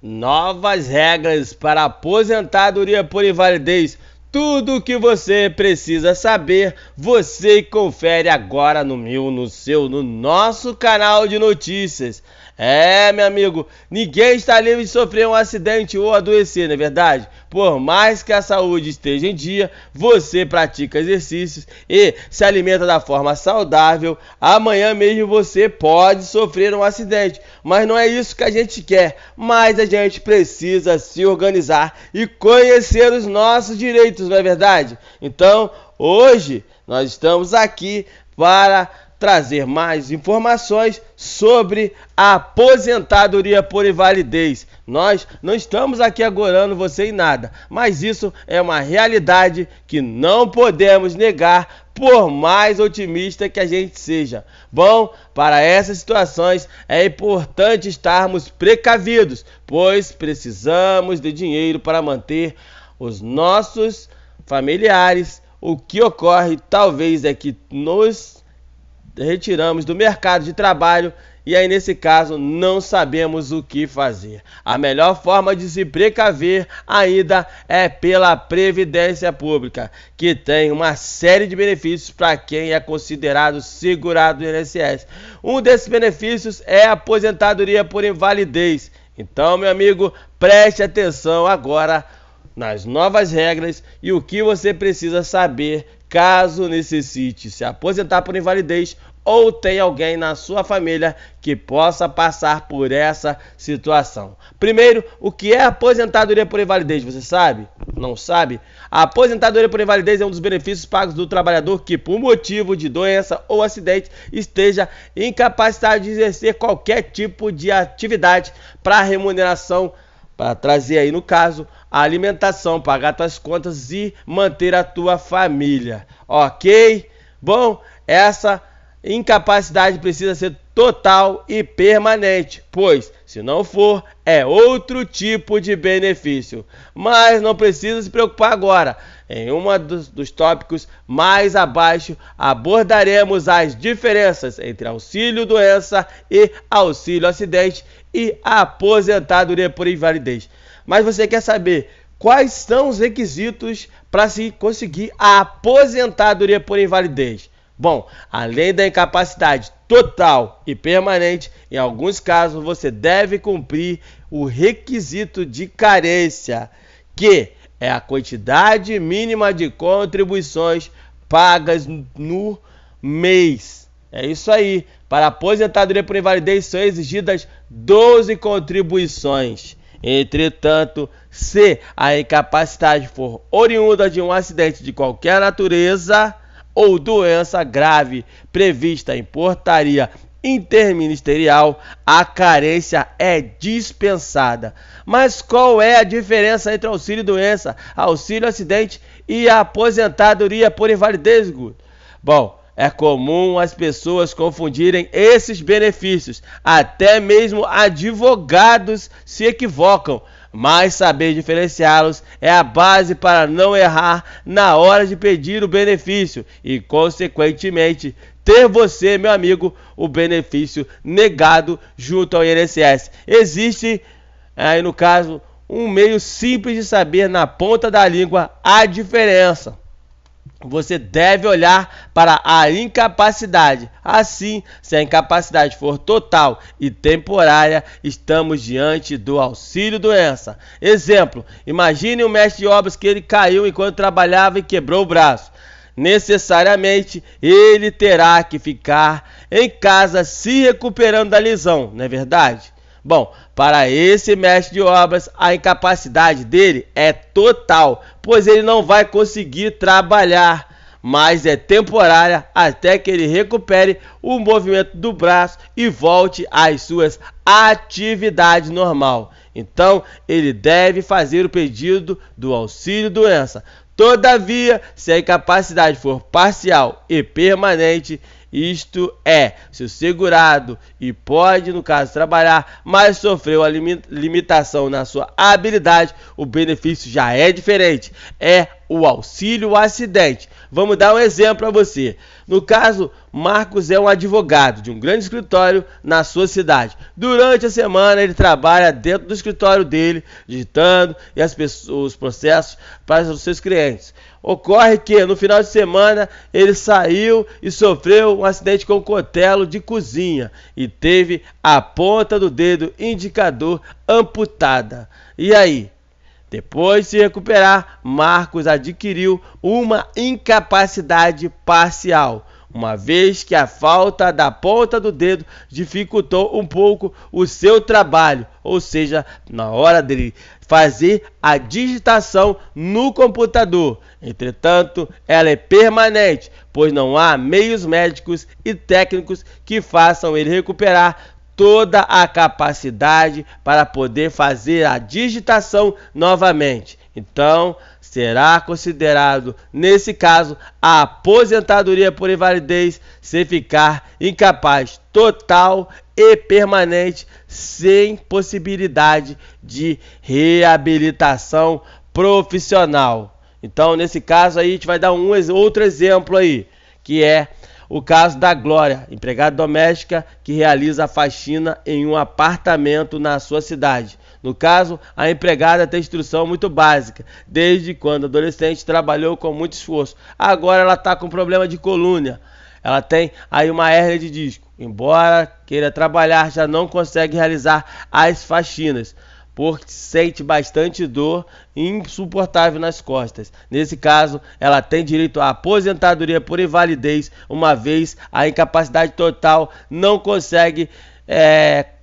Novas regras para aposentadoria por invalidez. Tudo o que você precisa saber, você confere agora no nosso canal de notícias. Meu amigo, ninguém está livre de sofrer um acidente ou adoecer, não é verdade? Por mais que a saúde esteja em dia, você pratica exercícios e se alimenta da forma saudável, amanhã mesmo você pode sofrer um acidente. Mas não é isso que a gente quer, mas a gente precisa se organizar e conhecer os nossos direitos, não é verdade? Então, hoje nós estamos aqui para trazer mais informações sobre a aposentadoria por invalidez. Nós não estamos aqui agorando você em nada, mas isso é uma realidade que não podemos negar, por mais otimista que a gente seja. Bom, para essas situações é importante estarmos precavidos, pois precisamos de dinheiro para manter os nossos familiares. O que ocorre talvez é que nos retiramos do mercado de trabalho e aí nesse caso não sabemos o que fazer. A melhor forma de se precaver ainda é pela Previdência Pública, que tem uma série de benefícios para quem é considerado segurado do INSS. Um desses benefícios é a aposentadoria por invalidez. Então, meu amigo, preste atenção agora nas novas regras e o que você precisa saber caso necessite se aposentar por invalidez ou tem alguém na sua família que possa passar por essa situação. Primeiro, o que é aposentadoria por invalidez? Você sabe? Não sabe? A aposentadoria por invalidez é um dos benefícios pagos do trabalhador que, por motivo de doença ou acidente, esteja incapacitado de exercer qualquer tipo de atividade para remuneração, para trazer aí, no caso, a alimentação, pagar suas contas e manter a tua família. Ok? Bom, essa incapacidade precisa ser total e permanente, pois, se não for, é outro tipo de benefício. Mas não precisa se preocupar agora. Em um dos tópicos mais abaixo, abordaremos as diferenças entre auxílio-doença e auxílio-acidente e aposentadoria por invalidez. Mas você quer saber quais são os requisitos para se conseguir a aposentadoria por invalidez? Bom, além da incapacidade total e permanente, em alguns casos você deve cumprir o requisito de carência, que é a quantidade mínima de contribuições pagas no mês. É isso aí. Para a aposentadoria por invalidez são exigidas 12 contribuições. Entretanto, se a incapacidade for oriunda de um acidente de qualquer natureza ou doença grave prevista em portaria interministerial, a carência é dispensada. Mas qual é a diferença entre auxílio-doença, auxílio-acidente e a aposentadoria por invalidez, Guto? Bom, é comum as pessoas confundirem esses benefícios, até mesmo advogados se equivocam, mas saber diferenciá-los é a base para não errar na hora de pedir o benefício e, consequentemente, ter você, meu amigo, o benefício negado junto ao INSS. Existe, aí no caso, um meio simples de saber na ponta da língua a diferença. Você deve olhar para a incapacidade. Assim, se a incapacidade for total e temporária, estamos diante do auxílio-doença. Exemplo, imagine um mestre de obras que ele caiu enquanto trabalhava e quebrou o braço. Necessariamente, ele terá que ficar em casa se recuperando da lesão, não é verdade? Bom, para esse mestre de obras, a incapacidade dele é total, pois ele não vai conseguir trabalhar, mas é temporária até que ele recupere o movimento do braço e volte às suas atividades normal. Então, ele deve fazer o pedido do auxílio-doença. Todavia, se a incapacidade for parcial e permanente, isto é, se o segurado e pode, no caso, trabalhar, mas sofreu a limitação na sua habilidade, o benefício já é diferente. É o auxílio-acidente. Vamos dar um exemplo para você. No caso, Marcos é um advogado de um grande escritório na sua cidade. Durante a semana ele trabalha dentro do escritório dele, digitando os processos para os seus clientes. Ocorre que no final de semana ele saiu e sofreu um acidente com um cutelo de cozinha e teve a ponta do dedo indicador amputada. E aí? Depois de se recuperar, Marcos adquiriu uma incapacidade parcial, uma vez que a falta da ponta do dedo dificultou um pouco o seu trabalho, ou seja, na hora dele fazer a digitação no computador. Entretanto, ela é permanente, pois não há meios médicos e técnicos que façam ele recuperar toda a capacidade para poder fazer a digitação novamente. Então, será considerado, nesse caso, a aposentadoria por invalidez se ficar incapaz total e permanente, sem possibilidade de reabilitação profissional. Então, nesse caso aí, a gente vai dar outro exemplo aí, que é o caso da Glória, empregada doméstica que realiza a faxina em um apartamento na sua cidade. No caso, a empregada tem instrução muito básica, desde quando adolescente trabalhou com muito esforço. Agora ela está com problema de coluna. Ela tem aí uma hérnia de disco. Embora queira trabalhar, já não consegue realizar as faxinas, porque sente bastante dor insuportável nas costas. Nesse caso, ela tem direito à aposentadoria por invalidez, uma vez a incapacidade total não consegue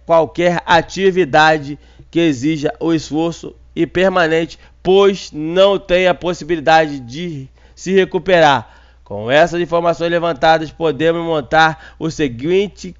qualquer atividade que exija o esforço e permanente, pois não tem a possibilidade de se recuperar. Com essas informações levantadas, podemos montar o seguinte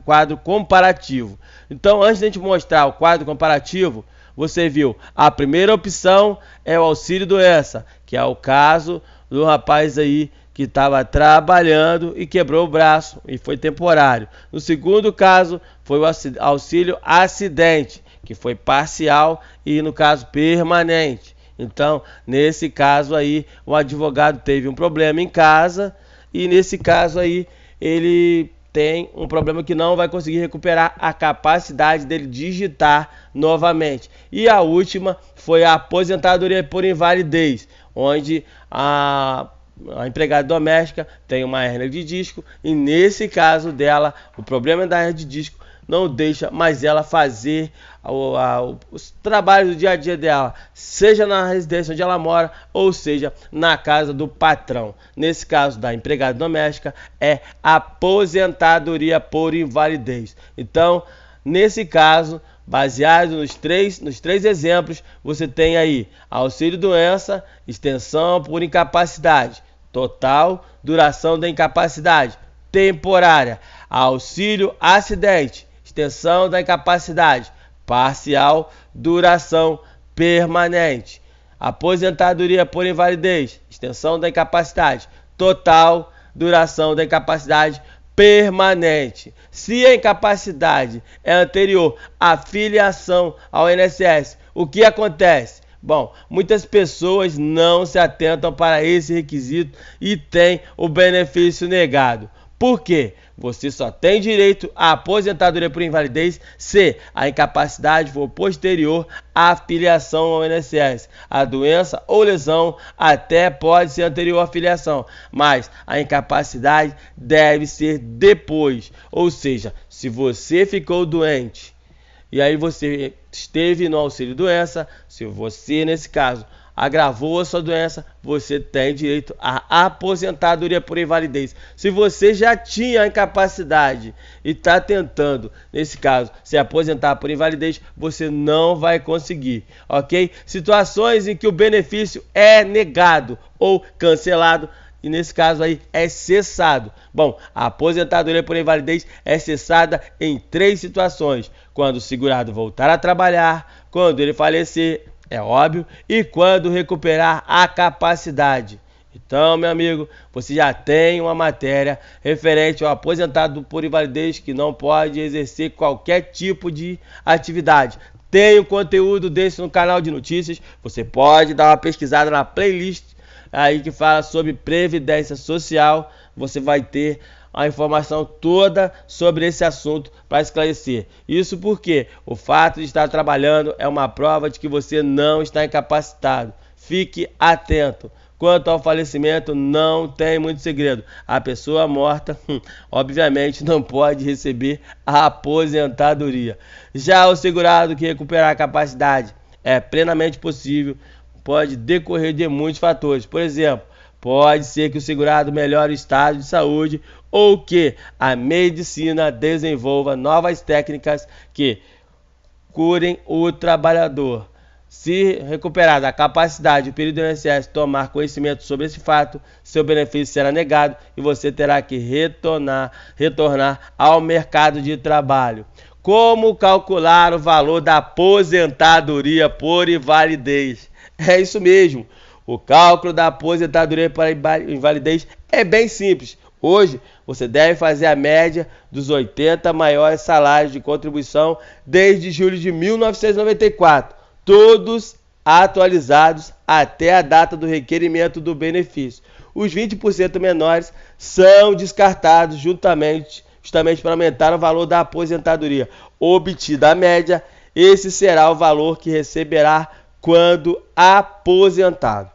quadro comparativo. Então, antes de a gente mostrar o quadro comparativo, você viu, a primeira opção é o auxílio doença, que é o caso do rapaz aí que estava trabalhando e quebrou o braço e foi temporário. No segundo caso, foi o auxílio acidente, que foi parcial e, no caso, permanente. Então, nesse caso aí, o advogado teve um problema em casa e, nesse caso aí, ele tem um problema que não vai conseguir recuperar a capacidade dele digitar novamente. E a última foi a aposentadoria por invalidez, onde a empregada doméstica tem uma hérnia de disco e, nesse caso dela, o problema da hérnia de disco não deixa mais ela fazer os trabalhos do dia a dia dela, seja na residência onde ela mora, ou seja, na casa do patrão. Nesse caso da empregada doméstica, é aposentadoria por invalidez. Então, nesse caso, baseado nos três exemplos, você tem aí auxílio doença, extensão por incapacidade, total, duração da incapacidade, temporária, auxílio acidente, extensão da incapacidade, parcial, duração permanente, aposentadoria por invalidez, extensão da incapacidade, total, duração da incapacidade permanente. Se a incapacidade é anterior à filiação ao INSS, o que acontece? Bom, muitas pessoas não se atentam para esse requisito e têm o benefício negado. Por quê? Você só tem direito à aposentadoria por invalidez se a incapacidade for posterior à filiação ao INSS. A doença ou lesão até pode ser anterior à filiação, mas a incapacidade deve ser depois. Ou seja, se você ficou doente e aí você esteve no auxílio doença, se você, nesse caso, agravou a sua doença, você tem direito à aposentadoria por invalidez. Se você já tinha a incapacidade e está tentando, nesse caso, se aposentar por invalidez, você não vai conseguir, ok? Situações em que o benefício é negado ou cancelado, e nesse caso aí é cessado. Bom, a aposentadoria por invalidez é cessada em 3 situações: quando o segurado voltar a trabalhar, quando ele falecer, é óbvio, e quando recuperar a capacidade. Então, meu amigo, você já tem uma matéria referente ao aposentado por invalidez que não pode exercer qualquer tipo de atividade. Tem um conteúdo desse no canal de notícias, você pode dar uma pesquisada na playlist aí que fala sobre previdência social. Você vai ter a informação toda sobre esse assunto para esclarecer. Isso porque o fato de estar trabalhando é uma prova de que você não está incapacitado. Fique atento. Quanto ao falecimento, não tem muito segredo. A pessoa morta, obviamente, não pode receber a aposentadoria. Já o segurado que recuperar a capacidade é plenamente possível, pode decorrer de muitos fatores. Por exemplo, pode ser que o segurado melhore o estado de saúde ou que a medicina desenvolva novas técnicas que curem o trabalhador. Se recuperada a capacidade do período do INSS tomar conhecimento sobre esse fato, seu benefício será negado e você terá que retornar ao mercado de trabalho. Como calcular o valor da aposentadoria por invalidez? É isso mesmo. O cálculo da aposentadoria por invalidez é bem simples. Hoje, você deve fazer a média dos 80 maiores salários de contribuição desde julho de 1994. Todos atualizados até a data do requerimento do benefício. Os 20% menores são descartados justamente para aumentar o valor da aposentadoria. Obtida a média, esse será o valor que receberá quando aposentado.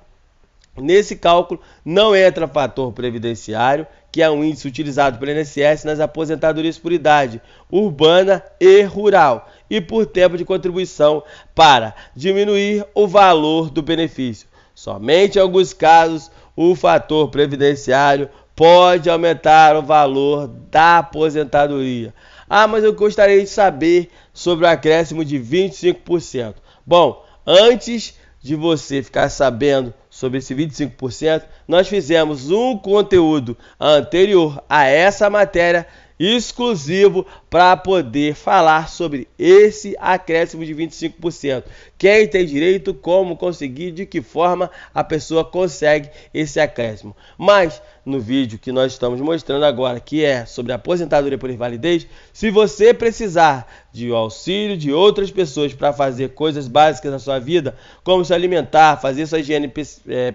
Nesse cálculo não entra fator previdenciário, que é um índice utilizado pelo INSS nas aposentadorias por idade urbana e rural e por tempo de contribuição para diminuir o valor do benefício. Somente em alguns casos o fator previdenciário pode aumentar o valor da aposentadoria. Mas eu gostaria de saber sobre o acréscimo de 25%. Bom, antes de você ficar sabendo sobre esse 25%, nós fizemos um conteúdo anterior a essa matéria exclusivo para poder falar sobre esse acréscimo de 25%. Quem tem direito, como conseguir, de que forma a pessoa consegue esse acréscimo. Mas no vídeo que nós estamos mostrando agora, que é sobre a aposentadoria por invalidez, se você precisar de auxílio de outras pessoas para fazer coisas básicas na sua vida, como se alimentar, fazer sua higiene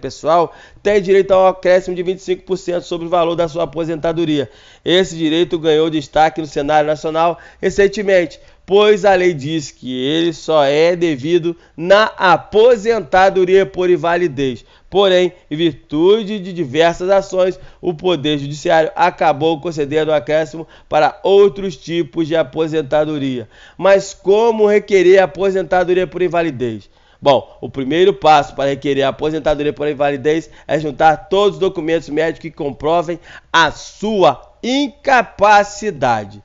pessoal, tem direito a um acréscimo de 25% sobre o valor da sua aposentadoria. Esse direito ganhou destaque no cenário nacional recentemente, pois a lei diz que ele só é devido na aposentadoria por invalidez. Porém, em virtude de diversas ações, o Poder Judiciário acabou concedendo o acréscimo para outros tipos de aposentadoria. Mas como requerer a aposentadoria por invalidez? Bom, o primeiro passo para requerer a aposentadoria por invalidez é juntar todos os documentos médicos que comprovem a sua incapacidade.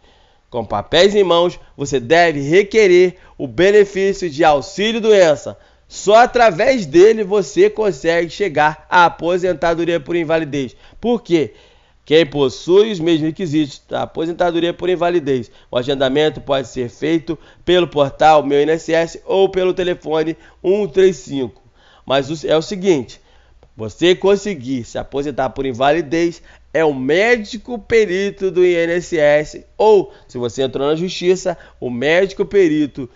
Com papéis em mãos, você deve requerer o benefício de auxílio-doença. Só através dele você consegue chegar à aposentadoria por invalidez. Por quê? Quem possui os mesmos requisitos da aposentadoria por invalidez, o agendamento pode ser feito pelo portal Meu INSS ou pelo telefone 135. Mas é o seguinte, você conseguir se aposentar por invalidez é o médico perito do INSS ou, se você entrou na justiça, o médico perito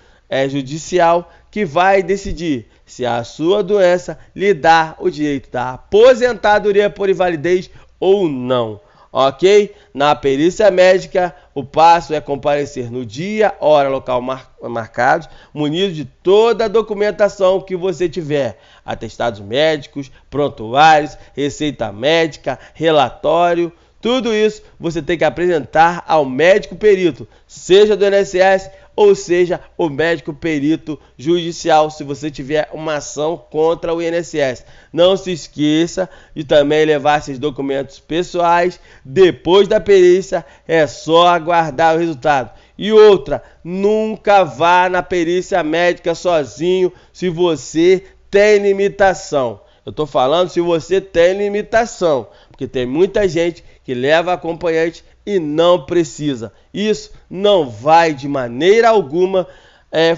judicial que vai decidir se a sua doença lhe dá o direito da aposentadoria por invalidez ou não. Ok? Na perícia médica, o passo é comparecer no dia, hora, local marcados, munido de toda a documentação que você tiver. Atestados médicos, prontuários, receita médica, relatório. Tudo isso você tem que apresentar ao médico perito, seja do INSS ou seja o médico perito judicial, se você tiver uma ação contra o INSS. Não se esqueça de também levar seus documentos pessoais. Depois da perícia é só aguardar o resultado. E outra, nunca vá na perícia médica sozinho se você tem limitação. Eu estou falando se você tem limitação, porque tem muita gente que leva acompanhante e não precisa. Isso não vai de maneira alguma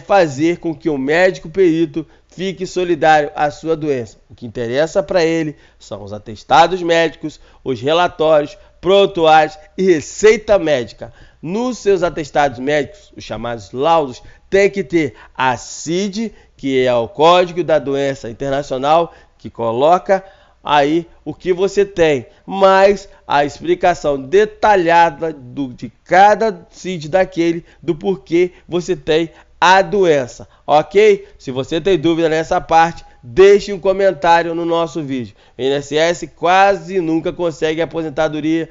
fazer com que o médico perito fique solidário à sua doença. O que interessa para ele são os atestados médicos, os relatórios, prontuários e receita médica. Nos seus atestados médicos, os chamados laudos, tem que ter a CID, que é o Código da Doença Internacional, que coloca aí o que você tem, mais a explicação detalhada de cada CID daquele, do porquê você tem a doença, ok? Se você tem dúvida nessa parte, deixe um comentário no nosso vídeo. O INSS quase nunca consegue aposentadoria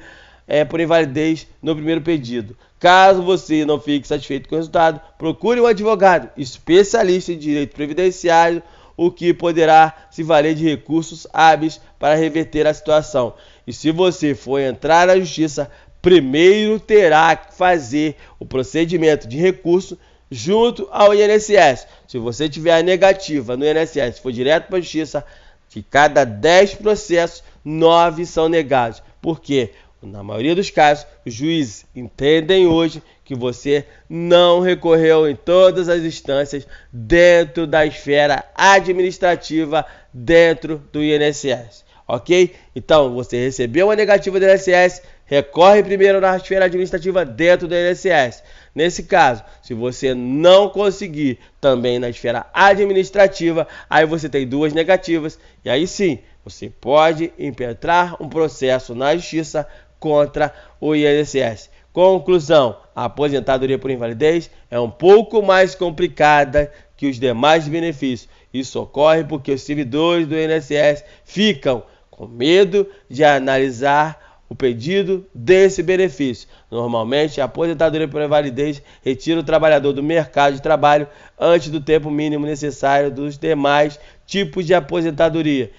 por invalidez no primeiro pedido. Caso você não fique satisfeito com o resultado, procure um advogado especialista em direito previdenciário, o que poderá se valer de recursos hábeis para reverter a situação. E se você for entrar na justiça, primeiro terá que fazer o procedimento de recurso junto ao INSS. Se você tiver a negativa no INSS, for direto para a justiça, de cada 10 processos, 9 são negados. Por quê? Na maioria dos casos, os juízes entendem hoje que você não recorreu em todas as instâncias dentro da esfera administrativa dentro do INSS, ok? Então, você recebeu uma negativa do INSS, recorre primeiro na esfera administrativa dentro do INSS. Nesse caso, se você não conseguir também na esfera administrativa, aí você tem 2 negativas e aí sim, você pode impetrar um processo na justiça contra o INSS. Conclusão: a aposentadoria por invalidez é um pouco mais complicada que os demais benefícios. Isso ocorre porque os servidores do INSS ficam com medo de analisar o pedido desse benefício. Normalmente, a aposentadoria por invalidez retira o trabalhador do mercado de trabalho antes do tempo mínimo necessário dos demais tipos de aposentadoria.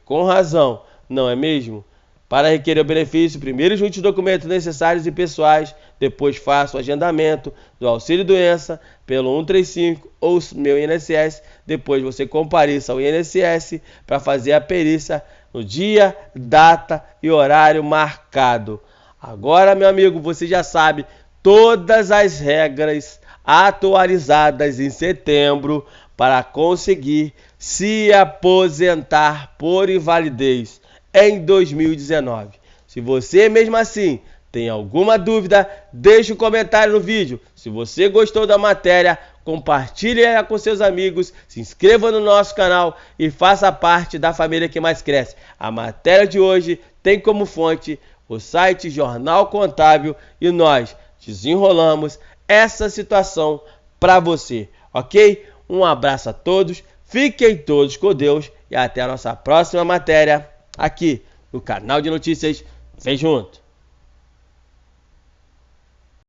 Com razão, não é mesmo? Para requerer o benefício, primeiro junte os documentos necessários e pessoais, depois faça o agendamento do auxílio-doença pelo 135 ou Meu INSS, depois você compareça ao INSS para fazer a perícia no dia, data e horário marcado. Agora, meu amigo, você já sabe todas as regras atualizadas em setembro para conseguir se aposentar por invalidez em 2019. Se você mesmo assim tem alguma dúvida, deixe um comentário no vídeo. Se você gostou da matéria, compartilhe ela com seus amigos, se inscreva no nosso canal e faça parte da família que mais cresce. A matéria de hoje tem como fonte o site Jornal Contábil e nós desenrolamos essa situação para você, ok? Um abraço a todos, fiquem todos com Deus e até a nossa próxima matéria aqui no canal de notícias. Vem junto!